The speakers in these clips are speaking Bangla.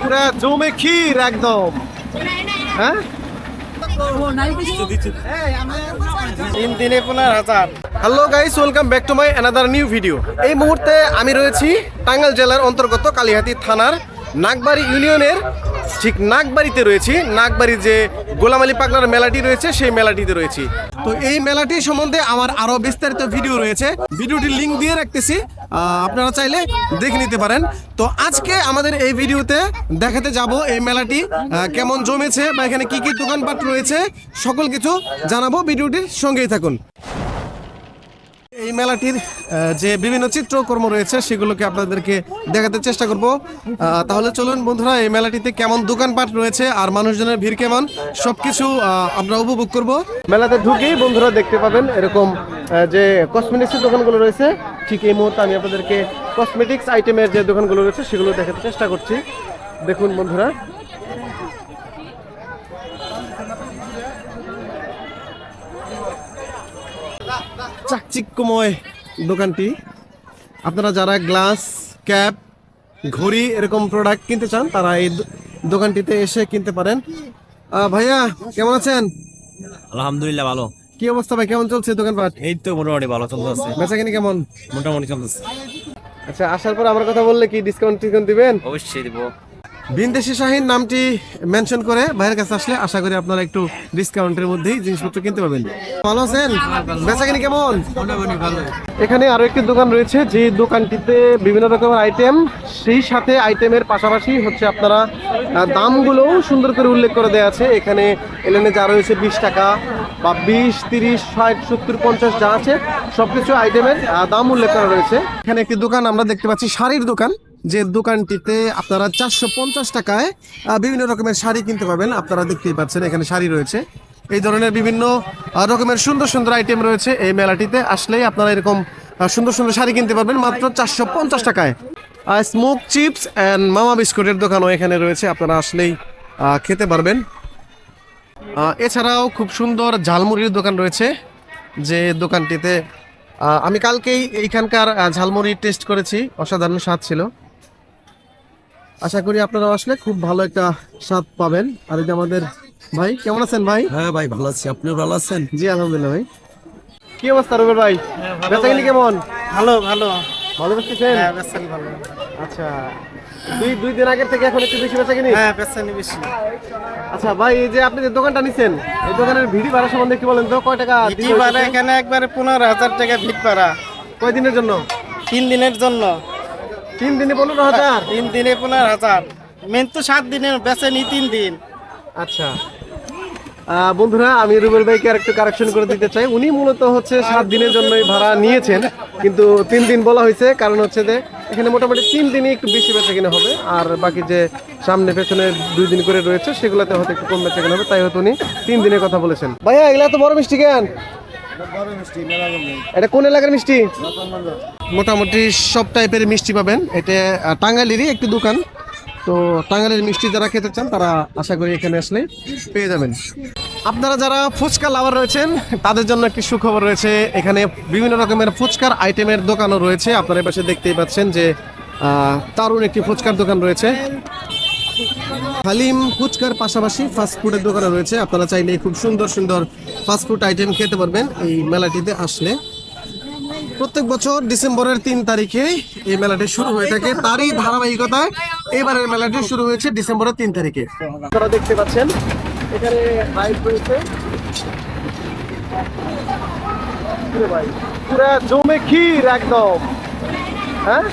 পুরা জমে ক্ষীর একদম। হ্যাঁ, 3,15,000। Hello guys, welcome back to my another new video. এই মুহূর্তে আমি রয়েছি টাঙ্গাইল জেলার অন্তর্গত কালিহাতী থানার নাগবাড়ি ইউনিয়নের ঠিক নাগবাড়িতে রয়েছি। নাগবাড়ির যে গোলাম আলী পাগলার মেলাটি রয়েছে সেই মেলাটিতে রয়েছি। তো এই মেলাটি সম্বন্ধে আমার আরো বিস্তারিত ভিডিও রয়েছে, ভিডিওটির লিঙ্ক দিয়ে রাখতেছি, আপনারা চাইলে দেখে নিতে পারেন। তো আজকে আমাদের এই ভিডিওতে দেখাতে যাব এই মেলাটি কেমন জমেছে বা এখানে কি কি দোকানপাট রয়েছে সকল কিছু জানাবো, ভিডিওটির সঙ্গেই থাকুন। এই মেলাটির যে বিভিন্ন চিত্রকর্ম রয়েছে সেগুলোকে আপনাদেরকে দেখাতে চেষ্টা করব। তাহলে চলুন বন্ধুরা, এই মেলাটিতে কেমন দোকানপাট রয়েছে আর মানুষজনের ভিড় কেমন সবকিছু আমরা উপভোগ করব। মেলাতে ঢুকেই বন্ধুরা দেখতে পাবেন এরকম যে কসমেটিক্সের দোকানগুলো রয়েছে। ঠিক এই মুহূর্তে আমি আপনাদেরকে কসমেটিক্স আইটেমের যে দোকানগুলো রয়েছে সেগুলো দেখাতে চেষ্টা করছি। দেখুন বন্ধুরা, চাকচিক্যময় দোকানটি। আপনারা যারা গ্লাস, ক্যাপ, ঘড়ি এরকম প্রোডাক্ট কিনতে চান তারা এই দোকানটিতে এসে কিনতে পারেন। ভাইয়া কেমন আছেন? আলহামদুলিল্লাহ ভালো। কি অবস্থা ভাই, কেমন চলছে দোকানপাট? এই তো মোটামুটি ভালো চলতেছে। বেচাকেনি কেমন? মোটামুটি চলতেছে। আচ্ছা, আসার পর আমার কথা বললে কি ডিসকাউন্ট দিবেন? অবশ্যই দিব। বিনদেশি শাহিন নামটি মেনশন করে ভাইয়ের কাছে আসলে আশা করি আপনারা একটু ডিসকাউন্টের মধ্যেই জিনিসপত্র কিনতে পাবেন। ভালো আছেন? বেচাকেনি কেমন? এখানে আরো একটি দোকান রয়েছে, যে দোকানটিতে বিভিন্ন রকমের আইটেম, সেই সাথে আইটেমের পাশাপাশি হচ্ছে আপনারা দামগুলোও সুন্দর করে উল্লেখ করে দেওয়া আছে। এখানে এলেনে যা রয়েছে 20 টাকা বা 20, 30, 60, 70, 50 যা আছে সবকিছু আইটেমের দাম উল্লেখ করা রয়েছে। এখানে একটি দোকান আমরা দেখতে পাচ্ছি, শাড়ির দোকান, যে দোকানটিতে আপনারা 450 টাকায় বিভিন্ন রকমের শাড়ি কিনতে পারবেন। আপনারা দেখতেই পাচ্ছেন এখানে শাড়ি রয়েছে, এই ধরনের বিভিন্ন রকমের সুন্দর সুন্দর আইটেম রয়েছে। এই মেলাটিতে আসলেই আপনারা এরকম সুন্দর সুন্দর শাড়ি কিনতে পারবেন মাত্র 450 টাকায়। স্মোক চিপস অ্যান্ড মামা বিস্কুটের দোকানও এখানে রয়েছে, আপনারা আসলেই খেতে পারবেন। এছাড়াও খুব সুন্দর ঝালমুড়ির দোকান রয়েছে, যে দোকানটিতে আমি কালকেই এইখানকার ঝালমুড়ি টেস্ট করেছি, অসাধারণ স্বাদ ছিল। আশা করি আপনারা আসলে খুব ভালো একটা স্বাদ পাবেন। আর এই যে আমাদের ভাই, কেমন আছেন ভাই? হ্যাঁ ভাই ভালো আছি, আপনিও ভালো আছেন? জি আলহামদুলিল্লাহ ভাই। কি অবস্থা রুবেল ভাই, বেচাকেনি কেমন? ভালো ভালো ভালো বেচতেছেন? হ্যাঁ বেচাকেনি ভালো। আচ্ছা, দুই দিন আগের থেকে এখন একটু বেশি বেচাকেনি? হ্যাঁ বেচাকেনি বেশি। আচ্ছা ভাই, এই যে আপনি যে দোকানটা নিছেন, এই দোকানের ভিড়ি ভাড়া সম্বন্ধে কি বলেন তো? কয় টাকা ভিড় ভাড়া এখানে একবারে 15,000 টাকা ভিড় ভাড়া। কয় দিনের জন্য? 3 দিনের জন্য। 3 দিনে 15,000? 3 দিনে 15,000। মেন তো 7 দিনের, বেচেনি 3 দিন। আচ্ছা বন্ধুরা, আমি রুবেল ভাইকে আর একটু কারেকশন করে দিতে চাই। উনি মূলত হচ্ছে 7 দিনের জন্যই ভাড়া নিয়েছেন, কিন্তু 3 দিন বলা হয়েছে, কারণ হচ্ছে যে এখানে মোটামুটি 3 দিনই একটু বেশি বেচা কিনা হবে, আর বাকি যে সামনে পেছনে 2 দিন করে রয়েছে সেগুলোতে হয়তো একটু কম বেচা কিনা হবে, তাই হয়তো উনি 3 দিনের কথা বলেছেন। ভাইয়া এগুলা তো বড় মিষ্টি কেন? এটা কোন এলাকার মিষ্টি? মোটামুটি সব টাইপের মিষ্টি পাবেন। এটা টাঙ্গাইলেরই একটি দোকান, তো টাঙ্গাইলের মিষ্টি যারা খেতে চান তারা আশা করি এখানে আসলে পেয়ে যাবেন। আপনারা যারা ফুচকা লাভার রয়েছেন তাদের জন্য একটি সুখবর রয়েছে, এখানে বিভিন্ন রকমের ফুচকার আইটেমের দোকানও রয়েছে। আপনারা এই পাশে দেখতেই পাচ্ছেন যে দারুণ একটি ফুচকার দোকান রয়েছে। হালিম ফুচকার পাশাপাশি ফাস্টফুডের দোকানও রয়েছে। আপনারা চাইলে খুব সুন্দর সুন্দর ফাস্টফুড আইটেম খেতে পারবেন এই মেলাটিতে আসলে। প্রত্যেক বছর ডিসেম্বরের 3 তারিখে এই মেলাটি শুরু হয়ে থাকে, তারই ধারাবাহিকতায় এবারের মেলাটি শুরু হয়েছে ডিসেম্বরের 3 তারিখে। আপনারা দেখতে পাচ্ছেন এখানে রাইড রয়েছে, পুরা জমে ক্ষীর একদম। হ্যাঁ,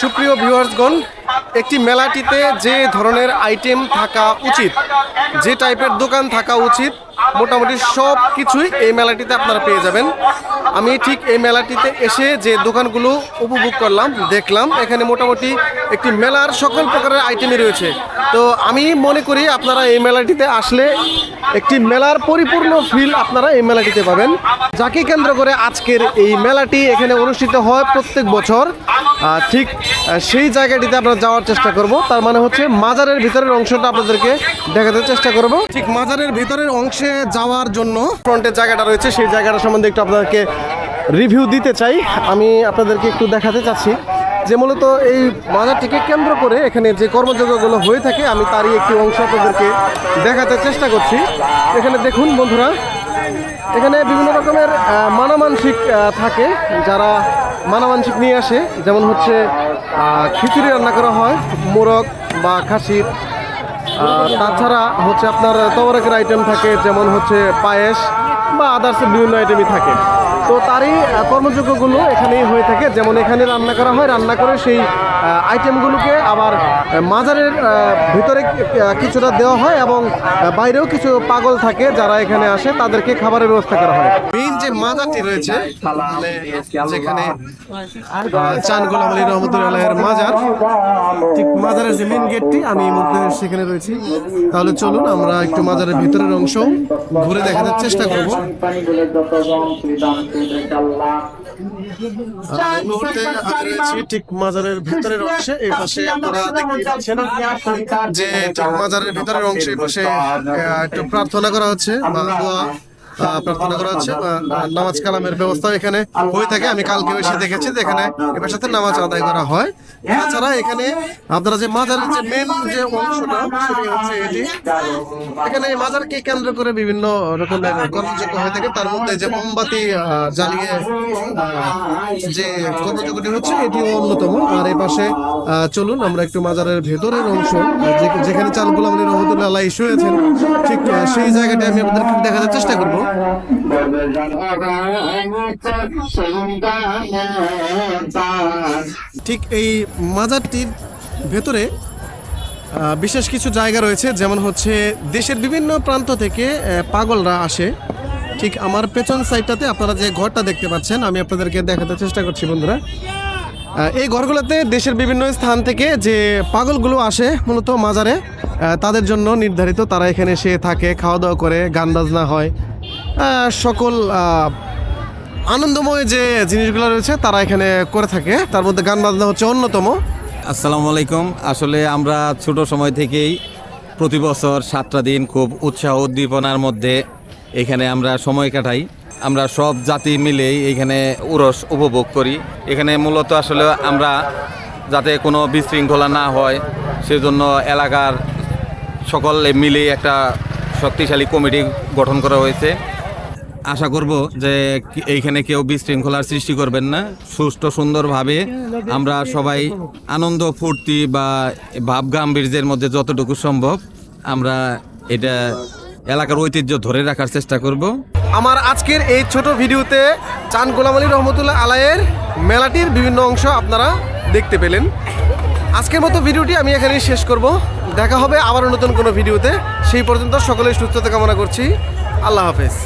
সুপ্রিয় ভিউয়ার্সগণ, একটি মেলাটিতে যে ধরনের আইটেম থাকা উচিত, যে টাইপের দোকান থাকা উচিত, মোটামুটি সব কিছুই এই মেলাটিতে আপনারা পেয়ে যাবেন। আমি ঠিক এই মেলাটিতে এসে যে দোকানগুলো উপভোগ করলাম, দেখলাম এখানে মোটামুটি একটি মেলার সকল প্রকারের আইটেমই রয়েছে। তো আমি মনে করি আপনারা এই মেলাটিতে আসলে একটি মেলার পরিপূর্ণ ফিল আপনারা এই মেলাটিতে পাবেন। যাকে কেন্দ্র করে আজকের এই মেলাটি এখানে অনুষ্ঠিত হয় প্রত্যেক বছর, ঠিক সেই জায়গাটিতে আমরা যাওয়ার চেষ্টা করব। তার মানে হচ্ছে মাজারের ভিতরের অংশটা আপনাদেরকে দেখাতে চেষ্টা করব। ঠিক মাজারের ভিতরের অংশে যাওয়ার জন্য ফ্রন্টের জায়গাটা রয়েছে, সেই জায়গাটা সম্বন্ধে একটু আপনাদেরকে রিভিউ দিতে চাই। আমি আপনাদেরকে একটু দেখাতে চাচ্ছি যে মূলত এই মাজারটিকে কেন্দ্র করে এখানে যে কর্মযজ্ঞগুলো হয়ে থাকে, আমি তারই একটি অংশ আপনাদেরকে দেখাতে চেষ্টা করছি। এখানে দেখুন বন্ধুরা, এখানে বিভিন্ন রকমের মানামানসিক থাকে, যারা মানামানসিক নিয়ে আসে, যেমন হচ্ছে খিচুড়ি রান্না করা হয় মোরগ বা খাসির, তাছাড়া হচ্ছে আপনার তবরকের আইটেম থাকে, যেমন হচ্ছে পায়েস বা আদার্স বিভিন্ন আইটেমই থাকে। তো তারই কর্মযোগ্যগুলো এখানেই হয়ে থাকে। যেমন এখানে রান্না করা হয়, রান্না করে সেই আইটেমগুলোকে আবার মাজারের ভিতরে কিছুটা দেওয়া হয় এবং বাইরেও কিছু পাগল থাকে যারা এখানে আসে, তাদেরকে খাবারের ব্যবস্থা করা হয়। মেইন যে মাজারটি রয়েছে, মানে যেখানে চান গোলাম আলী রহমতুল্লাহের মাজার, ঠিক মাজারের যে মেইন গেটটি, আমি এই মুহূর্তে সেখানে রয়েছি। তাহলে চলুন আমরা একটু মাজারের ভিতরের অংশ ঘুরে দেখানোর চেষ্টা করব। এই মুহূর্তে আমি রয়েছি ঠিক মাজারের ভিতরের অংশে। এই পাশে আপনারা দেখতে পাচ্ছেন যে ঠিক মাজারের ভিতরের অংশে এই পাশে একটু প্রার্থনা করা হচ্ছে বা দোয়া প্রার্থনা করা হচ্ছে, নামাজ কালামের ব্যবস্থা এখানে হয়ে থাকে। আমি কালকে এসে দেখেছি যে এখানে এবার সাথে নামাজ আদায় করা হয়। এছাড়া এখানে আপনারা যে মাজারের যে মেন যে অংশটা, সেটি হচ্ছে এটি। এখানে এই মাজারকে কেন্দ্র করে বিভিন্ন রকমের কর্মযজ্ঞ হয়ে থাকে, তার মধ্যে যে মোমবাতি জ্বালিয়ে যে কর্মযজ্ঞটি হচ্ছে এটিও অন্যতম। আর এই পাশে চলুন আমরা একটু মাজারের ভেতরের অংশ, যেখানে চান গোলাম আলী রহমতুল্লাহ আলাইহি শুয়েছেন, ঠিক সেই জায়গাটি আমি আপনাদেরকে দেখানোর চেষ্টা করব। ঠিক এই মাজারটির ভেতরে বিশেষ কিছু জায়গা রয়েছে, যেমন হচ্ছে দেশের বিভিন্ন প্রান্ত থেকে পাগলরা আসে। ঠিক আমার পেছন সাইডটাতে আপনারা যে ঘরটা দেখতে পাচ্ছেন, আমি আপনাদেরকে দেখাতে চেষ্টা করছি বন্ধুরা। এই ঘরগুলোতে দেশের বিভিন্ন স্থান থেকে যে পাগলগুলো আসে মূলত মাজারে, তাদের জন্য নির্ধারিত, তারা এখানে এসে থাকে, খাওয়া দাওয়া করে, গান বাজনা হয়, সকল আনন্দময় যে জিনিসগুলো রয়েছে তারা এখানে করে থাকে। তার মধ্যে গান বাজনা হচ্ছে অন্যতম। আসসালামু আলাইকুম। আসলে আমরা ছোট সময় থেকেই প্রতি বছর 7টা দিন খুব উৎসাহ উদ্দীপনার মধ্যে এখানে আমরা সময় কাটাই। আমরা সব জাতি মিলেই এখানে উরস উপভোগ করি। এখানে মূলত আসলে আমরা যাতে কোনো বিশৃঙ্খলা না হয় সেজন্য এলাকার সকলে মিলেই একটা শক্তিশালী কমিটি গঠন করা হয়েছে। আশা করব যে এইখানে কেউ বিশৃঙ্খলার সৃষ্টি করবেন না। সুষ্ঠু সুন্দরভাবে আমরা সবাই আনন্দ ফুর্তি বা ভাব গাম্ভীর্যের মধ্যে যতটুকু সম্ভব আমরা এটা এলাকার ঐতিহ্য ধরে রাখার চেষ্টা করব। আমার আজকের এই ছোট ভিডিওতে চান গোলাম আলী রহমতুল্লাহ আলাইয়ের মেলাটির বিভিন্ন অংশ আপনারা দেখতে পেলেন। আজকের মতো ভিডিওটি আমি এখানেই শেষ করব। দেখা হবে আবারও নতুন কোনো ভিডিওতে। সেই পর্যন্ত সকলেই সুস্থতা কামনা করছি। আল্লাহ হাফেজ।